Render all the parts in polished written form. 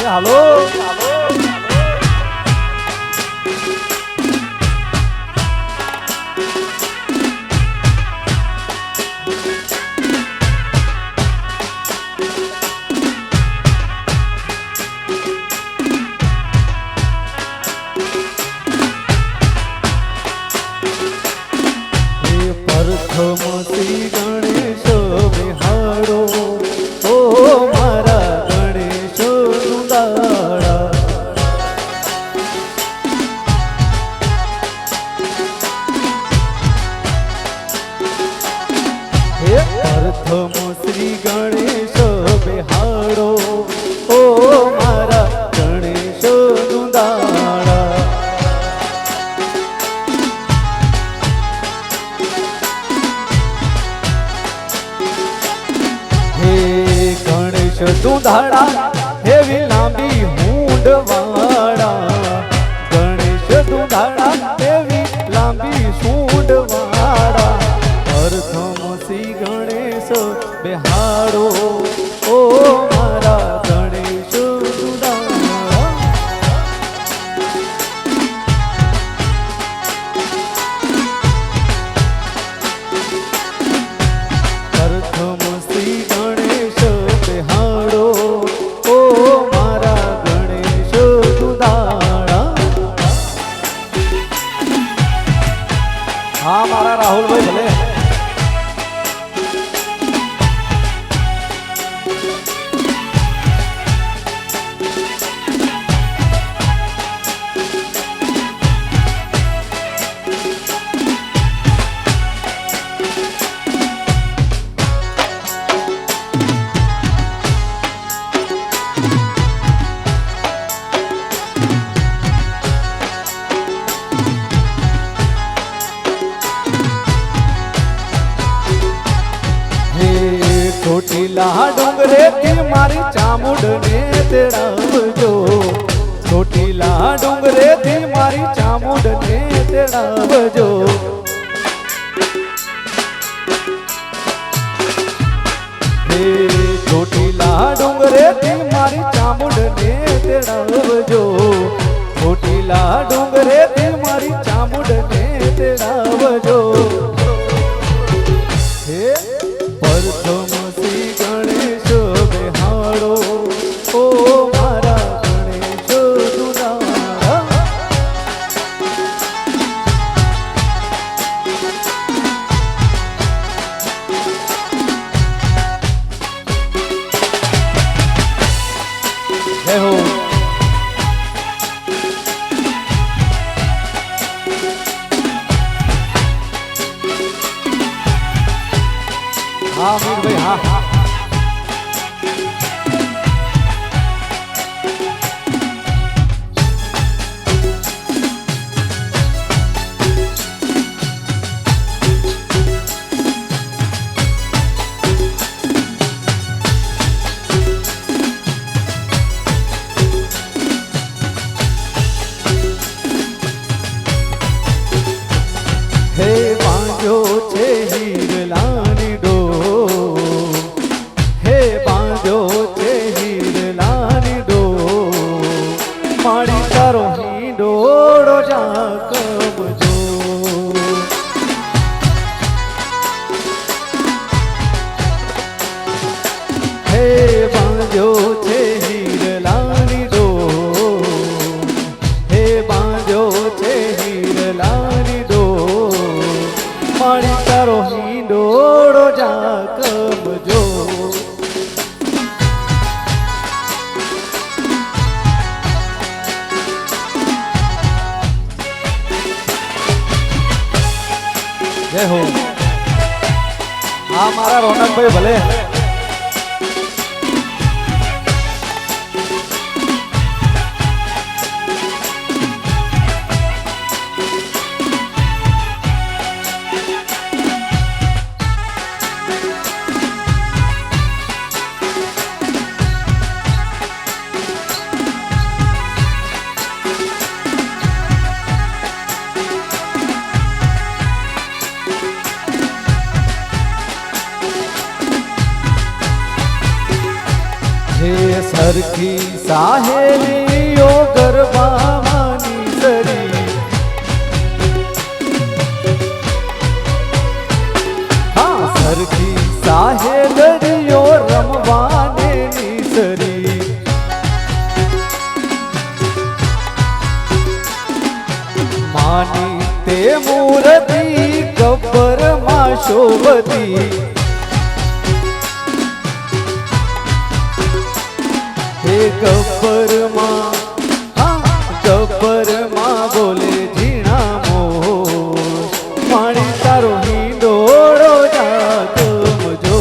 હાલો પ્રથમ શ્રી ગણેશ બિહારો ઓ મારા ગણેશ દાડા હે પ્રથમ શ્રી ગણેશ બિહારો ઓ મારા ગણેશ દાડા દુધાડા એવી લાંબી હુંડ વાળા ગણેશ દુધાડા એવી લાંબી સૂંડ વાળા પ્રથમ શ્રી ગણેશ બિહારો ઓ મારા ગણેશ દુધાડા પ્રથમ શ્રી ગણેશ બિહારો ઓ મારા ગણેશ દુધાડા હા મારા રાહુલભાઈ ભલે ચોટીલા ડુંગરે થી મારી ચામુંડ ને તેડાવજો ચોટીલા ડુંગરે થી મારી ચામુંડ ને તેડાવજો હે ચોટીલા ડુંગરે થી મારી ચામુંડ ને તેડાવજો ચોટીલા ડુંગરે થી મારી ચામુંડ ને તેડાવજો હે પ્રથમ શ્રી ગણેશ બિહારો ઓ મારા ગણેશ દુધાડા જય હો હા મીરભાઈ હા હે પાંજો છે હીરલાની ડોર હે પાંજો છે હીરલાની ડોર મારી તારો હિંડોળો જાકમજો હે પાંજો છે હીરલાની ડોર હે પાંજો છે હીરલાની ડોર મારી તારો હિંડોળો જાકમજો જય હો હા મારા રોનકભાઈ ભલે સરખી સાહેલીઓ ગરબામાંની સરી હા સરખી સાહેલીઓ રમવાને નીસરી માની તે મૂર્તિ ગબ્બરમાં શોભતી હે ગબ્બરમાં હા ગબ્બરમાં બોલે ઝીણા મોર માણી તારો હિંડોળો જાગમજો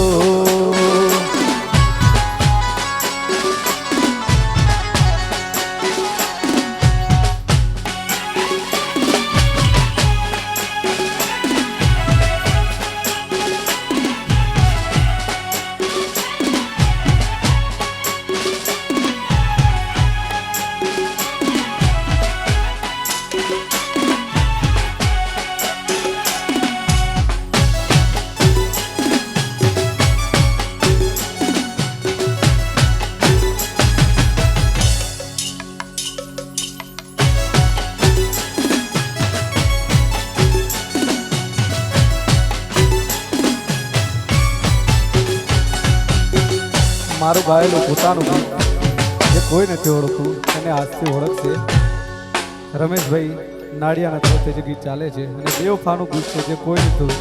મારું ગાયેલું પોતાનું ગીત જે કોઈ નથી ઓળખતું એને આજથી ઓળખશે. રમેશભાઈ નાડિયાના તરફથી જે ગીત ચાલે છે અને બેવફાનું ગીત છે જે કોઈ નથી.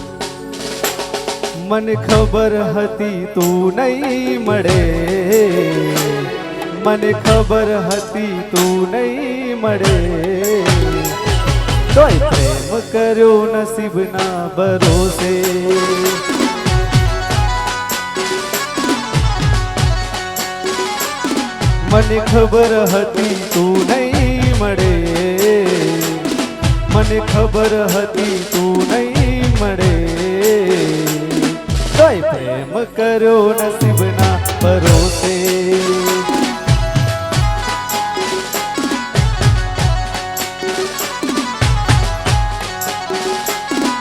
મને ખબર હતી તું નહીં મળે મને ખબર હતી તું નહીં મળે તોય પ્રેમ કર્યો નસીબના ભરોસે મને ખબર હતી તું નહીં મળે મને ખબર હતી તું નહીં મળે તોય પ્રેમ કર્યો નસીબના ભરોસે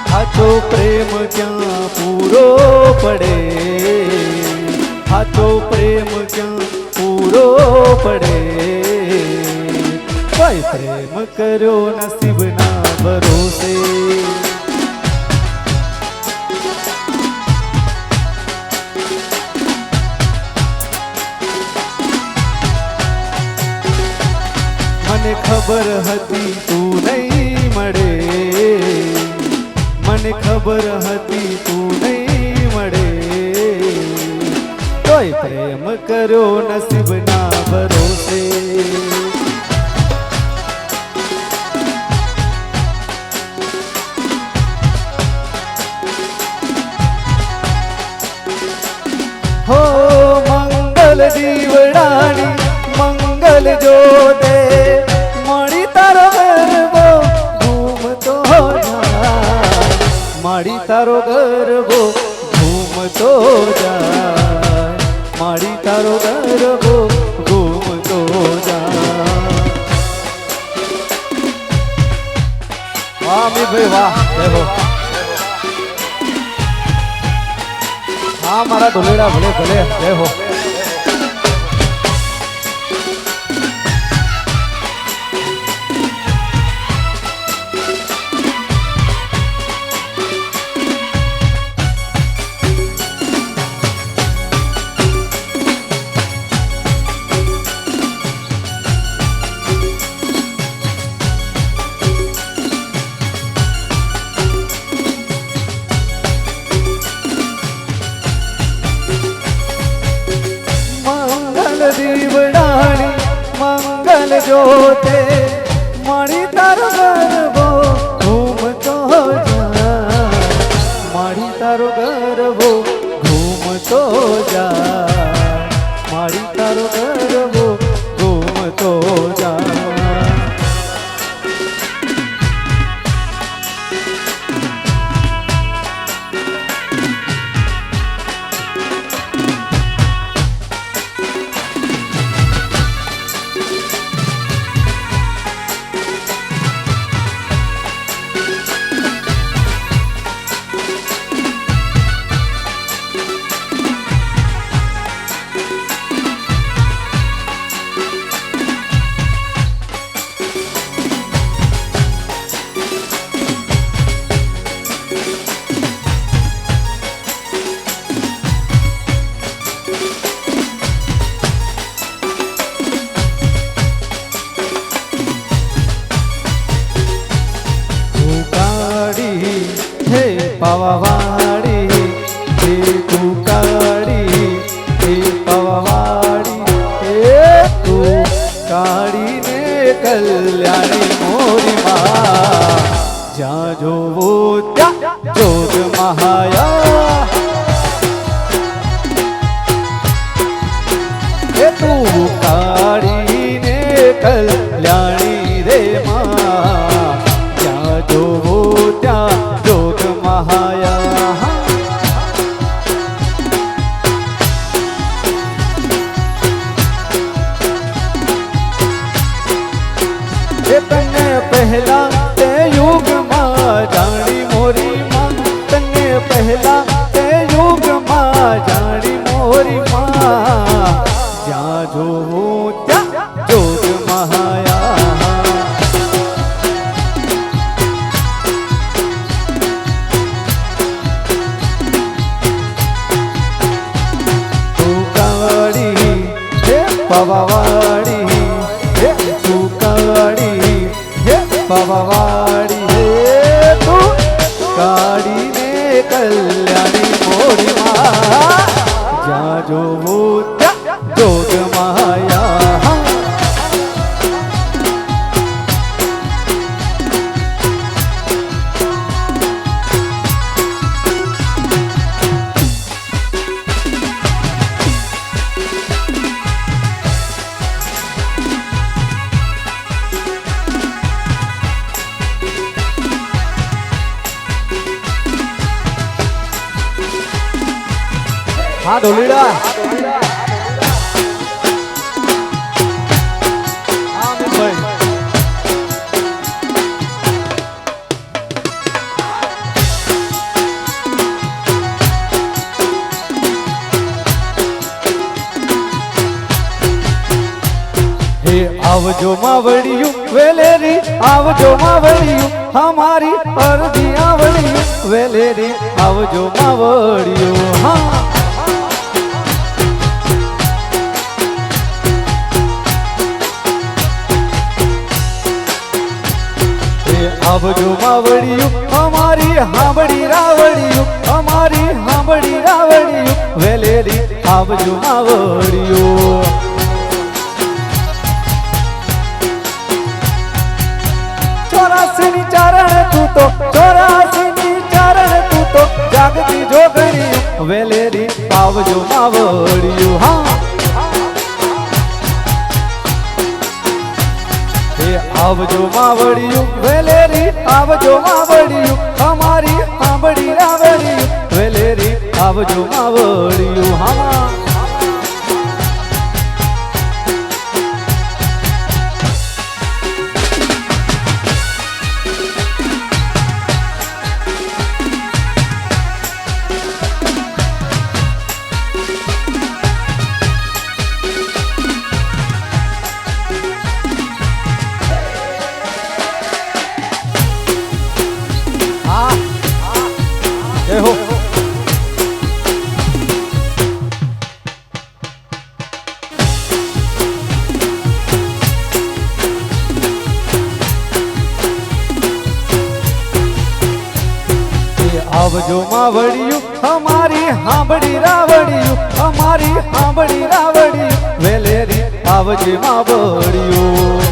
સાચો પ્રેમ ક્યાં પૂરો પડે સાચો પ્રેમ ક્યાં પૂરો પડે કોઈ પ્રેમ કર્યો નસીબના ભરોસે મને ખબર હતી તું નહીં મળે મને ખબર હતી તું નહીં મળે તોય પ્રેમ કર્યો નસીબના ભરોસે હો મંગલ દીવડાની મંગલ જોતે મળી તારો ગરબો ઘૂમતો જાય મારી તારો ગરબો ઘૂમતો જાય મારી તારો ગરબો ઘૂમતો જાય. વાહ અમીરભાઈ વાહ દેખો હા મારા ઢોલેડા ભલે ભલે દેખો દીવડાણી મંગલ જોતે મારી તારો ગરબો ઘૂમતો જાય મારી તારો ગરબો ઘૂમતો જાય મારી તારો ગરબો ઘૂમતો જાય. પવાવાડી હે તું કાળી હે પવાવાડી હે તું કાળીને કલ્યાણી મોરી માં જ્યાં જોવો ત્યાં જોગ મહાયા હે તું કાળીને કલ્યાણી રે માં જ્યાં જોવો ત્યાં જોગ મહાયા એ તને પહેલા તે યુગમાં જાણી મોરી માં તને પહેલા તે યુગમાં જાણી મોરી માં જ્યાં જોવું ત્યાં જોગ મહાયા તું કાળી હે પવાવાડી હે તું કાળી હે પવાવાડી હે તું કાળીને કલ્યાણી મોરી માં જ્યાં જોવું ત્યાં જોગ મહાયા હા ઢોલીડા હા અમિતભાઈ હે આવજો માવડિયું વેલેરી આવજો માવડિયું હમારી અરજી આવડિયું વેલેરી આવજો માવડિયું હા આવજો માવડિયું અમારી હાંભળી રાવડિયું અમારી હાંભળી રાવડિયું વેલેરી આવજો માવડિયું ચોરાસીની ચારણ તું તો ચોરાસીની ચારણ તું તો જાગતી જોગણી વેલેરી આવજો માવડિયું હા આવજો માવડિયું વેલેરી આવજો માવડિયું અમારી હાંભળી રાવડિયું વેલેરી આવજો માવડિયું હા જય હો આવજો માવડિયું અમારી હાંભળી રાવડિયું અમારી હાંભળી રાવડિયું વેલેરી આવજે માવડિયું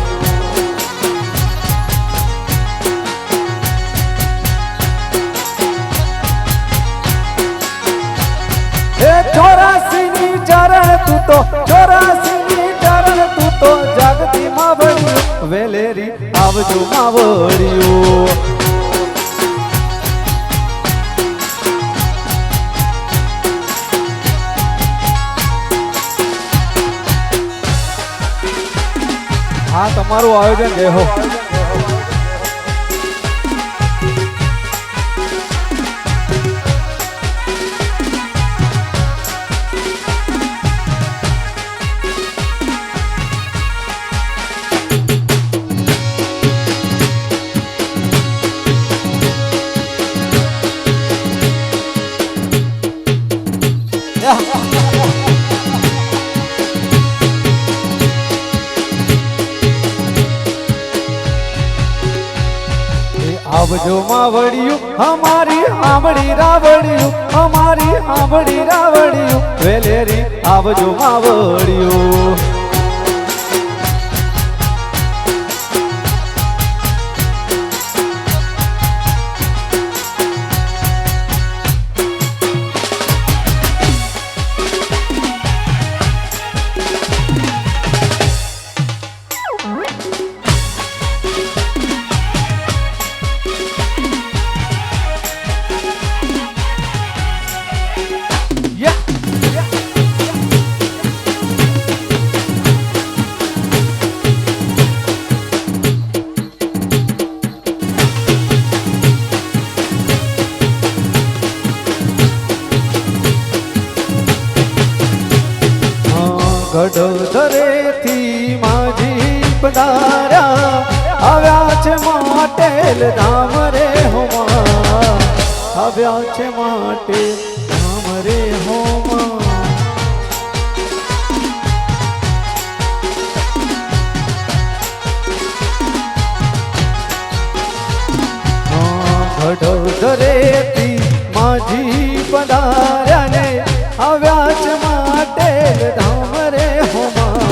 ચોરાસીની ચારણ તું તો ચોરાસીની ચારણ તું તો જાગતી માવડિયું વેલેરી આવજો માવડિયું હા તમારું આયોજન જય હો આવજો માવડિયું અમારી આંબળી રાવડિયું અમારી આંબળી રાવડિયું વેલેરી આવજો માવડિયું ગઢધરેથી માજી પધાર્યા આવ્યા છે માટેલ ધામ રે હોમા આવ્યા છે માટેલ ધામ રે હોમા ગઢધરેથી માજી પધાર્યા ને આવ્યા છે માટેલ ધામ રે હોમા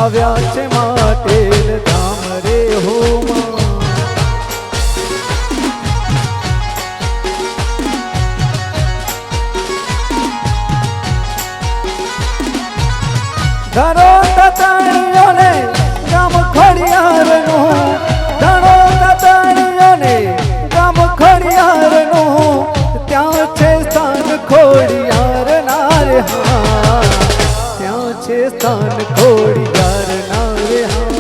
આવ્યા છે માટેલ ધામ રે હોમા ધરો તતાણીઓને ગામ ખડિયારનું ધરો તતાણીઓને ગામ ખડિયારનું ત્યાં છે સ્થાન ખોડિયાર ના રે હા ત્યાં છે સ્થાન ખોડિયાર ના રે હા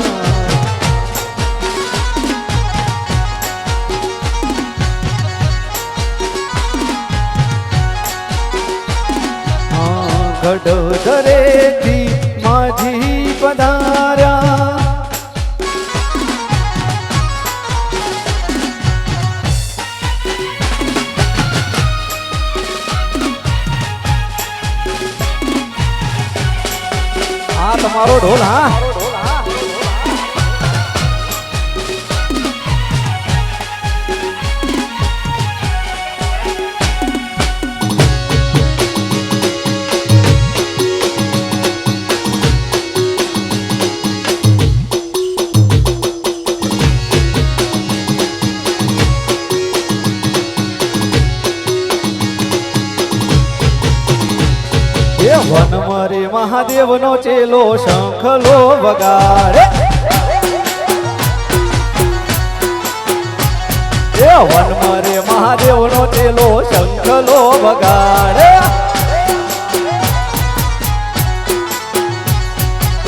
ગઢધરેથી માજી પધાર્યા આ તમારો ઢોલ હા વનમરે મહાદેવનો ચેલો શંખલો વગાડે એ વનમરે મહાદેવનો ચેલો શંખલો વગાડે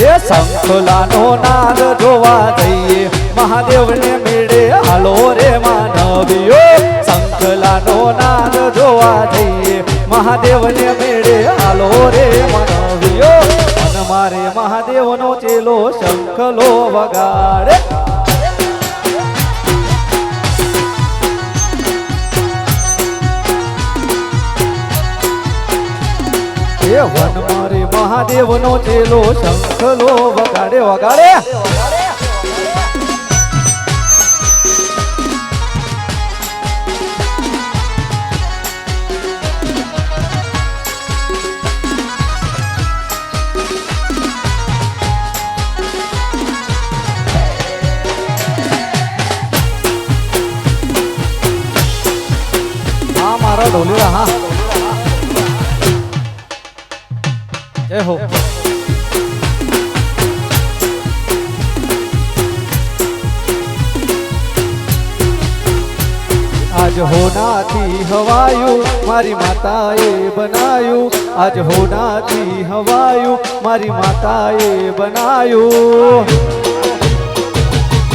એ શંખલાનો નાદ જોવા જઈએ મહાદેવને મેળે હાલો રે માનવીઓ શંખલાનો નાદ જોવા જઈએ મહાદેવને મેળે હાલો રે માનવીઓ અને મારે મહાદેવનો ચેલો શંખલો વગાડે એ વન મારે મહાદેવનો ચેલો શંખલો વગાડે વગાડે મારા ઢોલિયા હા જય હો આજ હોનાથી હવાયું મારી માતાએ બનાયું આજ હોનાથી હવાયું મારી માતાએ બનાયું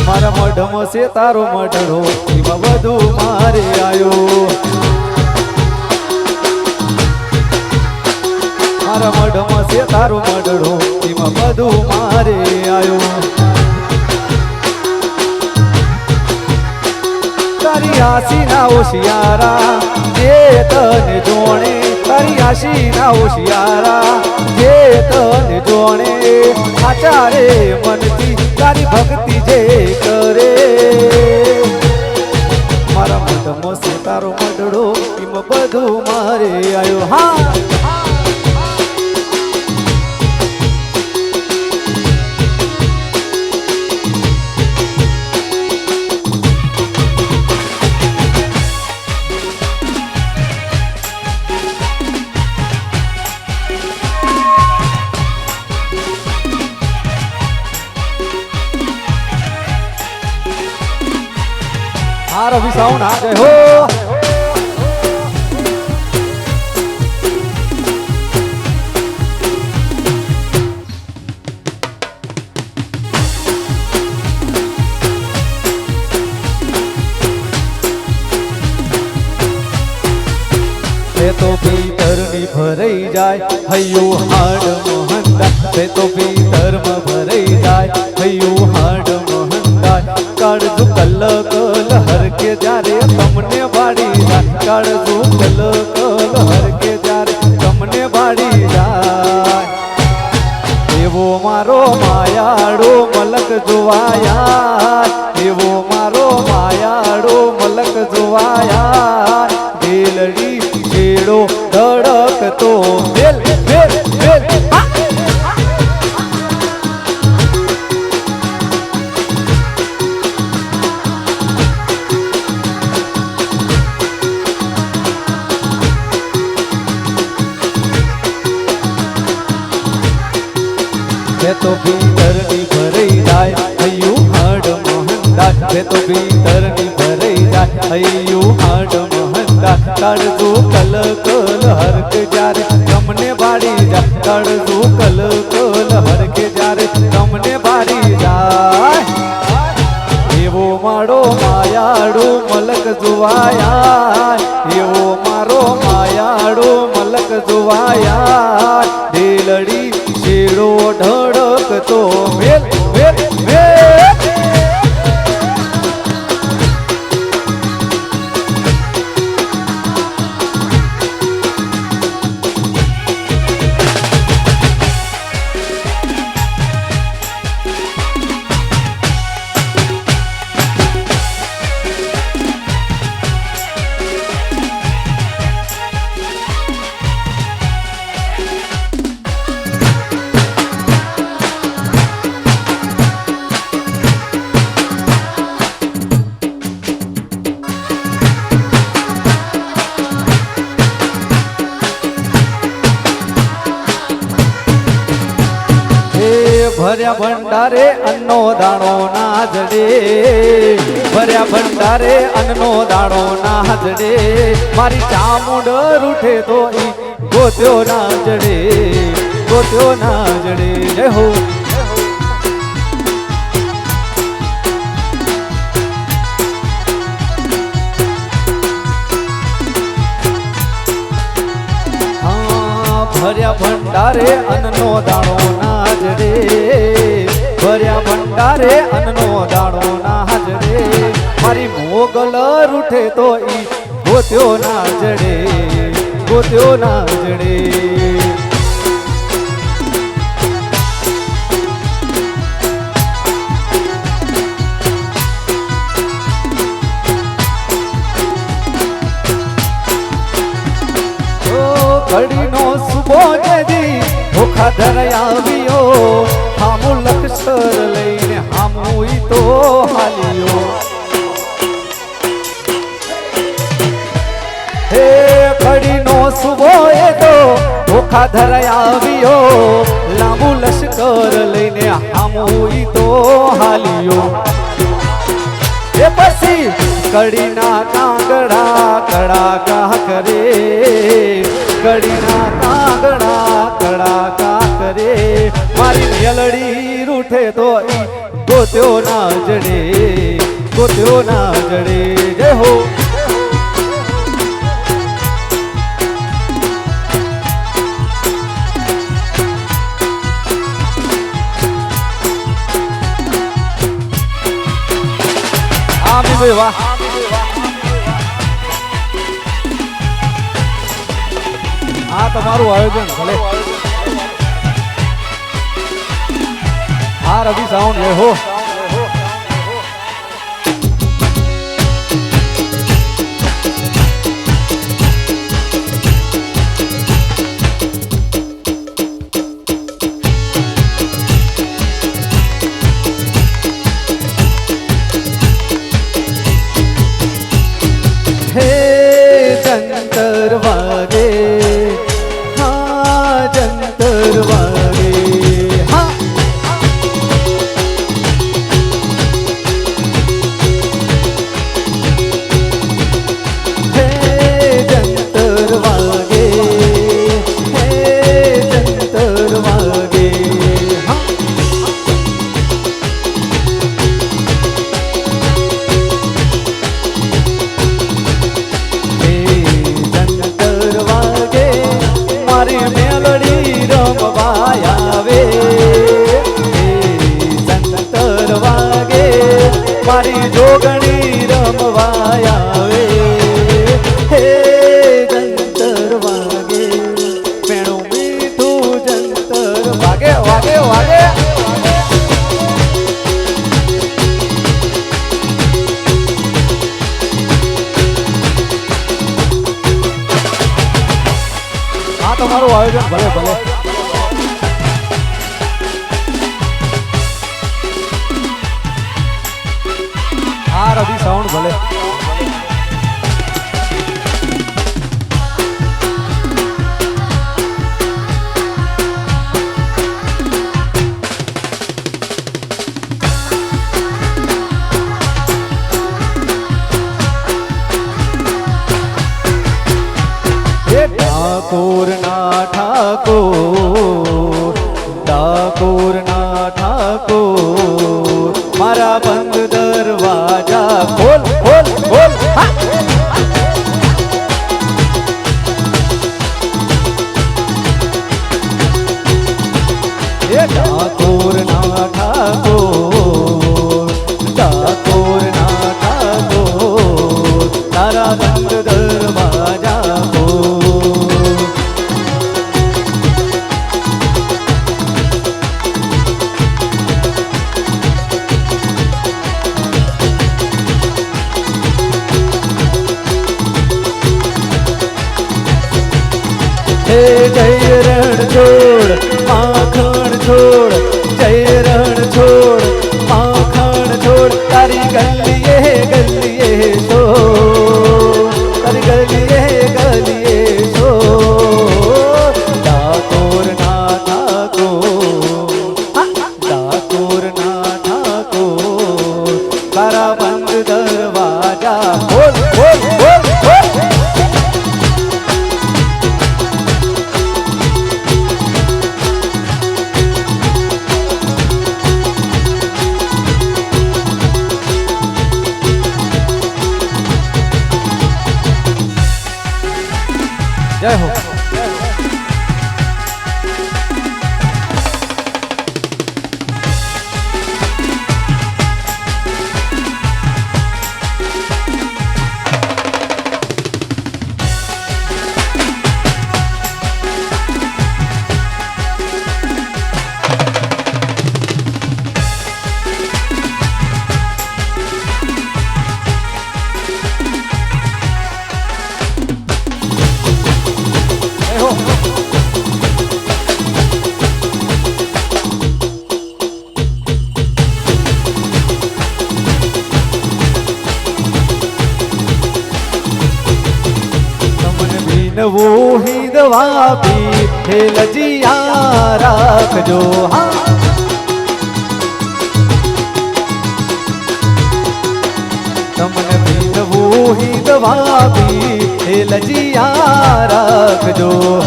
મારા મઢમાં છે તારો મઢડો એમાં બધું મારે આવ્યો મારા મઢમાં છે તારો મઢડો એમાં બધું મારે આવ્યો તારી આશીના હોશિયારા જે તને જોણે તારી આશીના હોશિયારા જે તને જોણે આચારે મનથી તારી ભક્તિ જે કરે તારો મડડો એમ બધું મારે આવ્યો હા આ રવિ સાઉન્ડ આ જય હો તો ભીતરની ભરાઈ જાય હૈયો હાડ મોહનદા તે તો ભીતરમાં ભરાઈ જાય હૈયો હાડ મોહનદા કાળજુ કલ કલ હરકે જ્યારે તમને વાડી જાય કાળજુ કલ કલ હરકે જ્યારે તમને વાડી જાય એવો મારો માયાળો મલક જોવાયા એવો મારો માયાળો મલક જોવાયા દિલડી છેડો ધડકતો બેલ બેલ બેલ તો ભીતરની ભરાઈ જાય હૈયું હાડ મોહનદા તો ભીતરની ભરાઈ જાય હૈયું હાડ મોહનદા કાળજુ કલ કલ હરક જ્યારે તમને બાળી જાય કાળજુ કલ કલ હરકે જ્યારે તમને બાળી જાય એવો મારો માયાળો મલક જોવાયા એવો મારો માયાળો મલક જોવાયા દિલડી છેડો ઢળકતો મેલ મેલ મેલ ભર્યા ભંડારે અન્નો દાણો ના જડે ભર્યા ભંડારે અન્નો દાણો ના જડે મારી ચામુંડ રૂઠે તો ઈ ગોત્યો ના જડે ગોત્યો ના જડે જય હો ભર્યા ભંડારે અન્નનો દાણો ના જડે ભર્યા ભંડારે અન્નનો દાણો ના જડે મારી મોગલ રૂઠે તો ઈ ગોત્યો ના જડે ગોત્યો ના જડે ઘડીનો સુબો જદી ધોખા ધરાવ્યો હામું લક્ષર લઈને હામું ઈ તો હાલ્યો હે ઘડીનો સુબો એ તો ધોખા ધરાવ્યો લાંબુ લશ્કર લઈને હામું ઈ તો હાલ્યો એ પછી કડીના કાંગડા કડાકા કરે કડીના કાંગડા કડાકા કરે મારી મેલડી રૂઠે તો ઈ ગોત્યો ના જડે ગોત્યો ના જડે જય હો આમી ભાઈ વાહ આ તમારું આયોજન ભલે આ રવિ સાઉન્ડ લે હો જંતર વાગે હા જંતર વાગે હા હે જંતર વાગે હે જંતર વાગે હા જંતર વાગે મારી મેલડી રમવા આવે જંતર વાગે મારી જોગણી રમવા આવે હે જંતર વાગે મેણું મીઠું જંતર વાગે વાગે વાગે આ તમારું આયોજન ભલે ભલે આ રવિ સાઉન્ડ ભલે ઠાકોર ના ઠાકોર ઠાકોર ના ઠાકોર મારા બંધ દરવાજા ખોલ ખોલ ખોલ હા એ ઠાકોર ના ઠાકોર ઠાકોર ના ઠાકોર તારા બંધ દરવાજા ખોલ હે જય રણ છોડ માખણ છોડ જય રણ છોડ માખણ છોડ તારી ગલીએ ગલીએ સો તારી ગલીએ ગલીએ સો ઠાકોર ના ઠાકોર ઠાકોર ના ઠાકોર તારા બંધ દરવાજા ખોલ ખોલ ખોલ ખોલ જય હો નવો હિંદવા પી હે લજિયા રાખજો હા તમને ભીનવું હિંદવા પી હે લજિયા રાખજો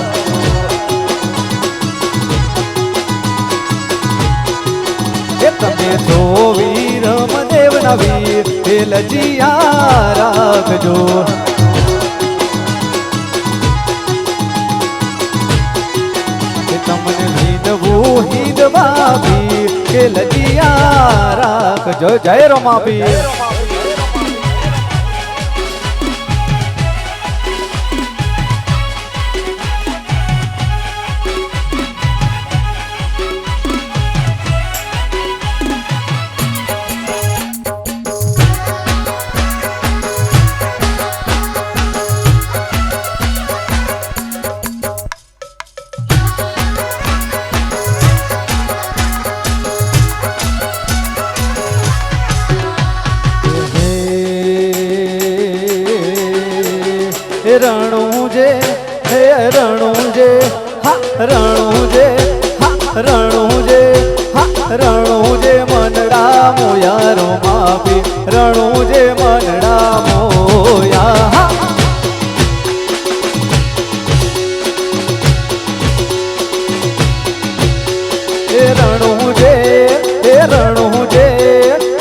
એ તમે છો વીર મદેવના વીર હે લજિયા રાખજો તમને ભીનવું હિંદવા પી કે લજિયા રાખજો જય રમા પીર રણુજે હે રણુજે હા રણુજે હા રણુજે હા રણુજે મનડા મોયારો માપી રણુજે મનડા મોયા હા હે રણુજે હે રણુજે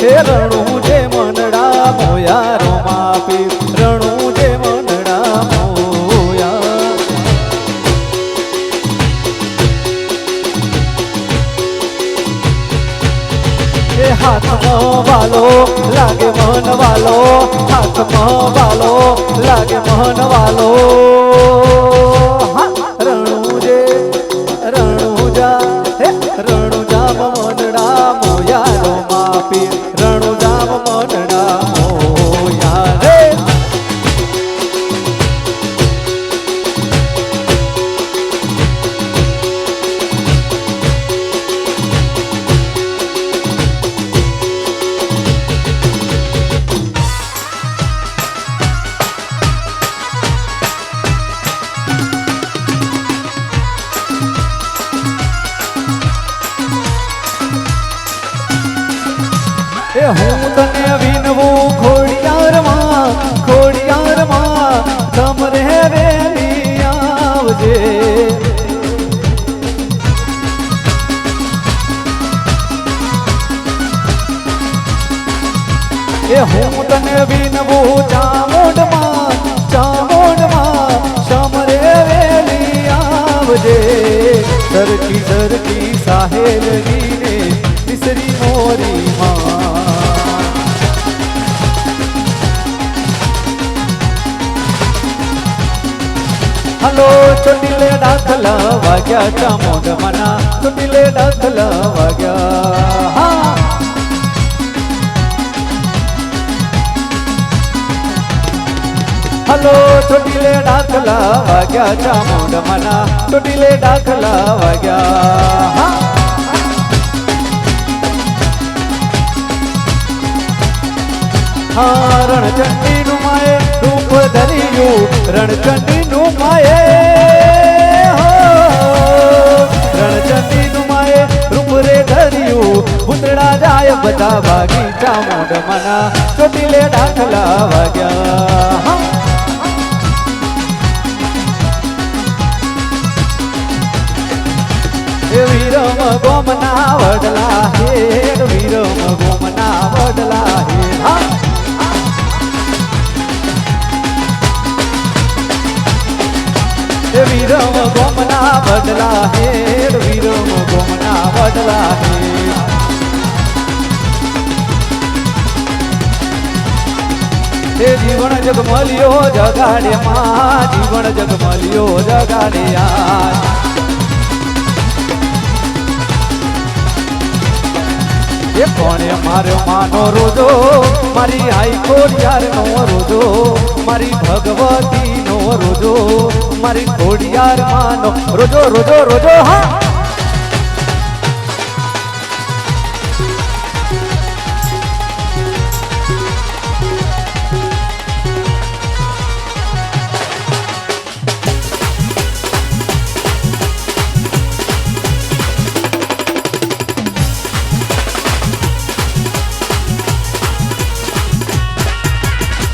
હે રણુજે મનડા મોયારો માપી રણુજે મનડા મોયા એ હાથમાં વાલો લાગે મન વાલો હાથમાં વાલો લાગે મન વાલો હા રણુજે રણુજા હે રણુજામ મનડા મોયારો માપી રણુજામ મનડા મોયા રે હું તને વિનવું ખોડિયારમાં તમરે વેલી આવજે એ હું તને વિનવું ચામુંડમાં સમરે વેલી આવજે સરખી સરખી સાહેલરીને વિસરી મોરી માં હલો ચોટીલે દાખલા વાગ્યા ચામુંડ મના ચોટીલે દાખલા વાગ્યા હા હલો ચોટીલે દાખલા વાગ્યા ચામુંડ મના ચોટીલે દાખલા વાગ્યા હા હા રણચંડી નું માએ રૂપ ધર્યું રણચંડી નું માએ રણચંડી નું માએ રૂપ રે ધર્યું પુતળા જાય બધા ભાગી ચામુંડ મના ચોટીલે દાખલા વાગ્યા વીરમ ગોમના વડલા હેડ વીરમ ગોમના વડલા હેડ હા વીરમ ગોમના વડલા હેડ વીરમ ગોમના વડલા હેડ એ જીવન જગમલિયો જગાડે માં જીવન જગમલિયો જગાડે આ એ કોણે માર્યો માનો રોજો મારી આઈ ખોડિયાર નો રોજો મારી ભગવતી નો રોજો મારી ખોડિયાર માનો રોજો રોજો રોજો હા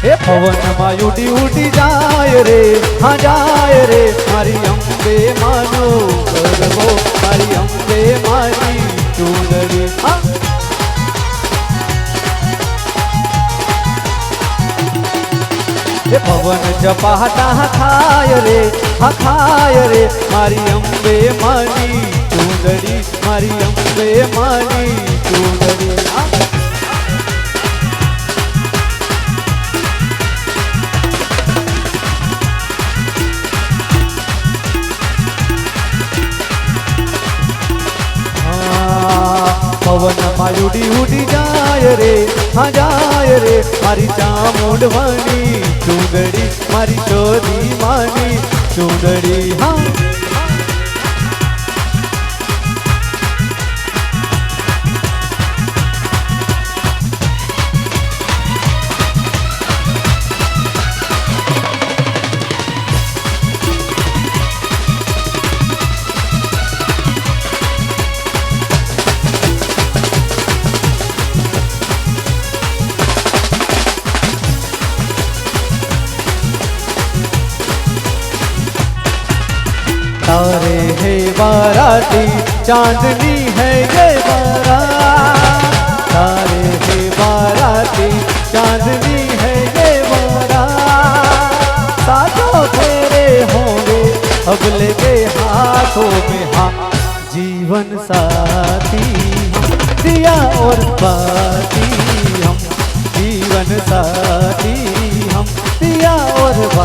એ પવનમાં ઉડી ઉડી જાય રે હા જાય રે મારી અંબે માનો ગરબો મારી અંબે મારી ચૂંદડી હા એ પવન જપાટા ખાય રે હા ખાય રે મારી અંબે માની ચૂંદડી મારી અંબે માની ચૂંદડી હા પવનમાં ઉડી ઉડી જાય રે હા જાય રે મારી ચામુંડવાની ચૂંદડી મારી ચોરી માની ચૂંદડી હા तारे है बाराती चांदनी है ये बारात, तारे है बाराती चांदनी है ये बारात। सातों फेरे होंगे अब लेके हाथों में हाथ, जीवन साथी हम दिया और बाती हम, जीवन साथी हम दिया और बाती।